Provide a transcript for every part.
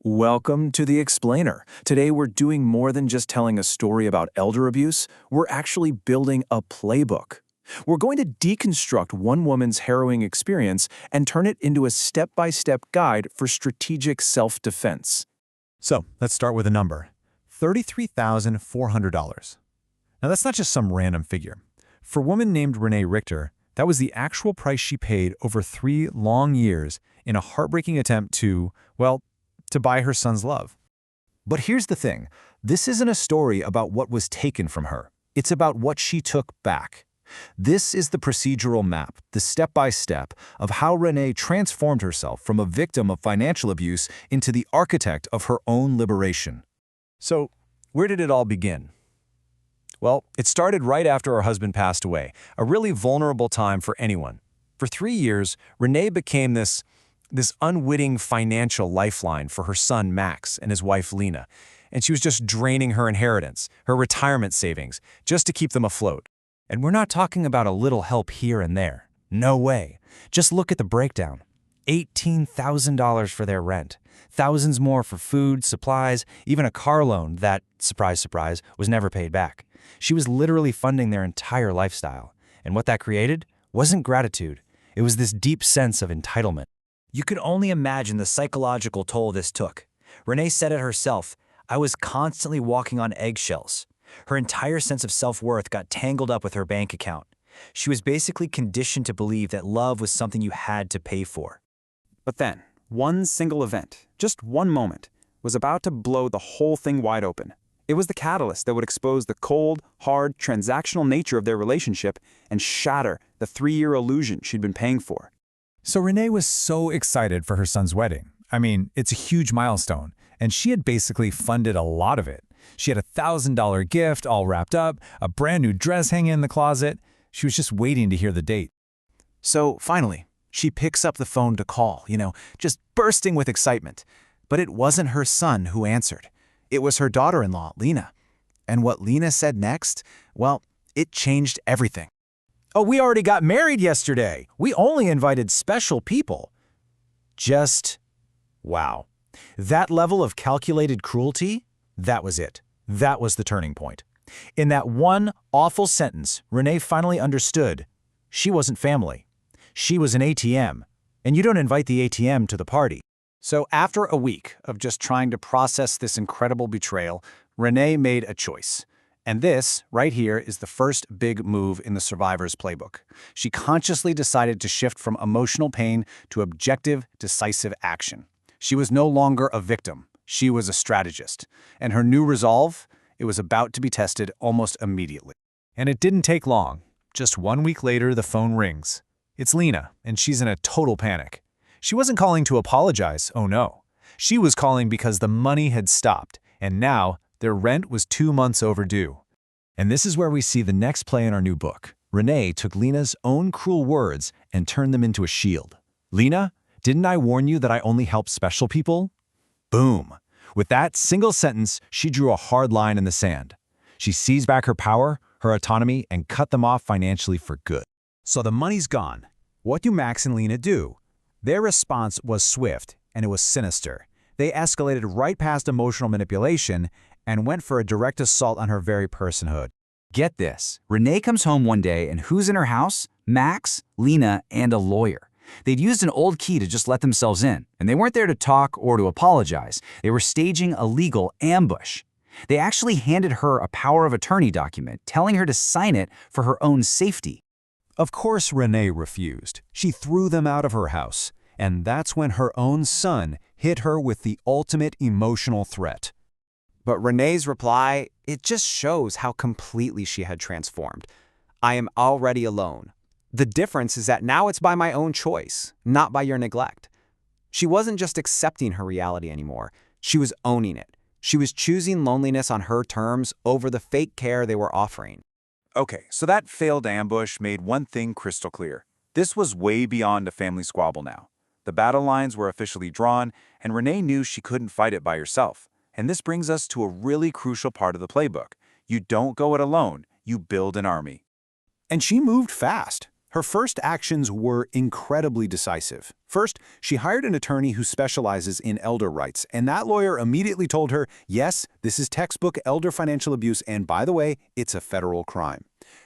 Welcome to The Explainer. Today we're doing more than just telling a story about elder abuse, we're actually building a playbook. We're going to deconstruct one woman's harrowing experience and turn it into a step-by-step guide for strategic self-defense. So let's start with a number, $33,400. Now that's not just some random figure. For a woman named Renate Richter, that was the actual price she paid over 3 long years in a heartbreaking attempt to, well, to buy her son's love. But here's the thing, this isn't a story about what was taken from her. It's about what she took back. This is the procedural map, the step-by-step of how Renate transformed herself from a victim of financial abuse into the architect of her own liberation. So, where did it all begin? Well, it started right after her husband passed away, a really vulnerable time for anyone. For 3 years, Renate became this unwitting financial lifeline for her son Max and his wife Lena, and she was just draining her inheritance, her retirement savings, just to keep them afloat. And we're not talking about a little help here and there. No way. Just look at the breakdown. $18,000 for their rent, thousands more for food, supplies, even a car loan that, surprise, surprise, was never paid back. She was literally funding their entire lifestyle. And what that created wasn't gratitude. It was this deep sense of entitlement. You could only imagine the psychological toll this took. Renate said it herself, "I was constantly walking on eggshells." Her entire sense of self-worth got tangled up with her bank account. She was basically conditioned to believe that love was something you had to pay for. But then, one single event, just one moment, was about to blow the whole thing wide open. It was the catalyst that would expose the cold, hard, transactional nature of their relationship and shatter the 3-year illusion she'd been paying for. So Renate was so excited for her son's wedding. I mean, it's a huge milestone, and she had basically funded a lot of it. She had a $1,000 gift all wrapped up, a brand new dress hanging in the closet. She was just waiting to hear the date. So finally, she picks up the phone to call, just bursting with excitement. But it wasn't her son who answered. It was her daughter-in-law, Lena. And what Lena said next, well, it changed everything. "Oh, we already got married yesterday. We only invited special people." Just, wow. That level of calculated cruelty, that was it. That was the turning point. In that one awful sentence, Renate finally understood she wasn't family. She was an ATM, and you don't invite the ATM to the party. So after a week of just trying to process this incredible betrayal, Renate made a choice. And this, right here, is the first big move in the survivor's playbook. She consciously decided to shift from emotional pain to objective, decisive action. She was no longer a victim. She was a strategist. And her new resolve, it was about to be tested almost immediately. And it didn't take long. Just 1 week later, the phone rings. It's Lena, and she's in a total panic. She wasn't calling to apologize, oh no. She was calling because the money had stopped, and now their rent was 2 months overdue. And this is where we see the next play in our new book. Renate took Lena's own cruel words and turned them into a shield. "Lena, didn't I warn you that I only help special people?" Boom. With that single sentence, she drew a hard line in the sand. She seized back her power, her autonomy, and cut them off financially for good. So the money's gone. What do Max and Lena do? Their response was swift, and it was sinister. They escalated right past emotional manipulation and went for a direct assault on her very personhood. Get this, Renate comes home one day and who's in her house? Max, Lena, and a lawyer. They'd used an old key to just let themselves in, and they weren't there to talk or to apologize. They were staging a legal ambush. They actually handed her a power of attorney document, telling her to sign it for her own safety. Of course Renate refused. She threw them out of her house, and that's when her own son hit her with the ultimate emotional threat. But Renate's reply, it just shows how completely she had transformed. "I am already alone. The difference is that now it's by my own choice, not by your neglect." She wasn't just accepting her reality anymore. She was owning it. She was choosing loneliness on her terms over the fake care they were offering. Okay, so that failed ambush made one thing crystal clear. This was way beyond a family squabble now. The battle lines were officially drawn, and Renate knew she couldn't fight it by herself. And this brings us to a really crucial part of the playbook. You don't go it alone, you build an army. And she moved fast. Her first actions were incredibly decisive. First, she hired an attorney who specializes in elder rights, and that lawyer immediately told her, yes, this is textbook elder financial abuse, and by the way, it's a federal crime.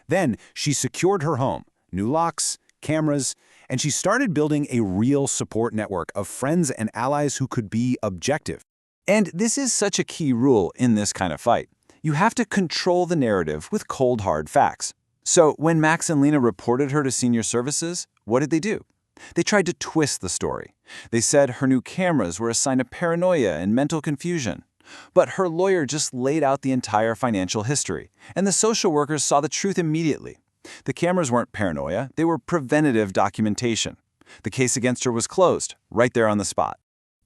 Then, she secured her home, new locks, cameras, and she started building a real support network of friends and allies who could be objective. And this is such a key rule in this kind of fight. You have to control the narrative with cold, hard facts. So when Max and Lena reported her to senior services, what did they do? They tried to twist the story. They said her new cameras were a sign of paranoia and mental confusion. But her lawyer just laid out the entire financial history, and the social workers saw the truth immediately. The cameras weren't paranoia, they were preventative documentation. The case against her was closed, right there on the spot.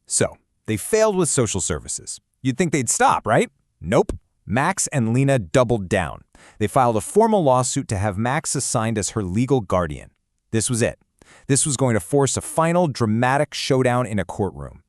So, they failed with social services. You'd think they'd stop, right? Nope. Max and Lena doubled down. They filed a formal lawsuit to have Max assigned as her legal guardian. This was it. This was going to force a final, dramatic showdown in a courtroom.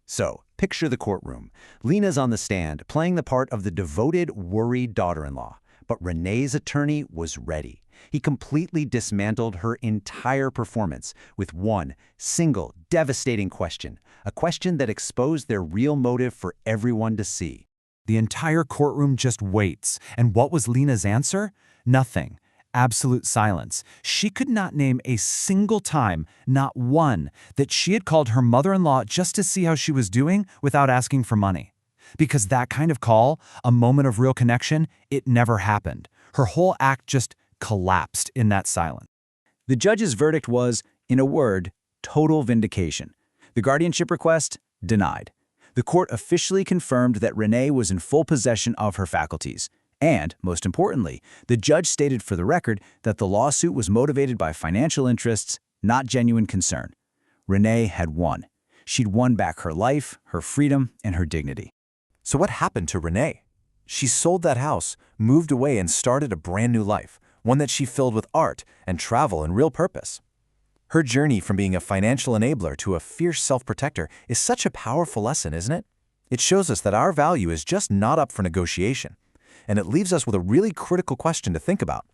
So, picture the courtroom. Lena's on the stand, playing the part of the devoted, worried daughter-in-law. But Renate's attorney was ready. He completely dismantled her entire performance with one single, devastating question. A question that exposed their real motive for everyone to see. The entire courtroom just waits. And what was Lena's answer? Nothing. Absolute silence. She could not name a single time, not one, that she had called her mother-in-law just to see how she was doing without asking for money. Because that kind of call, a moment of real connection, it never happened. Her whole act just collapsed in that silence. The judge's verdict was, in a word, total vindication. The guardianship request, denied. The court officially confirmed that Renate was in full possession of her faculties. And, most importantly, the judge stated for the record that the lawsuit was motivated by financial interests, not genuine concern. Renate had won. She'd won back her life, her freedom, and her dignity. So what happened to Renate? She sold that house, moved away, and started a brand new life, one that she filled with art and travel and real purpose. Her journey from being a financial enabler to a fierce self-protector is such a powerful lesson, isn't it? It shows us that our value is just not up for negotiation. And it leaves us with a really critical question to think about.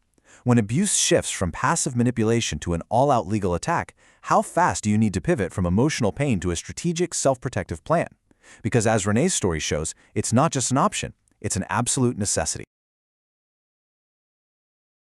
When abuse shifts from passive manipulation to an all-out legal attack, how fast do you need to pivot from emotional pain to a strategic self-protective plan? Because as Renate's story shows, it's not just an option, it's an absolute necessity.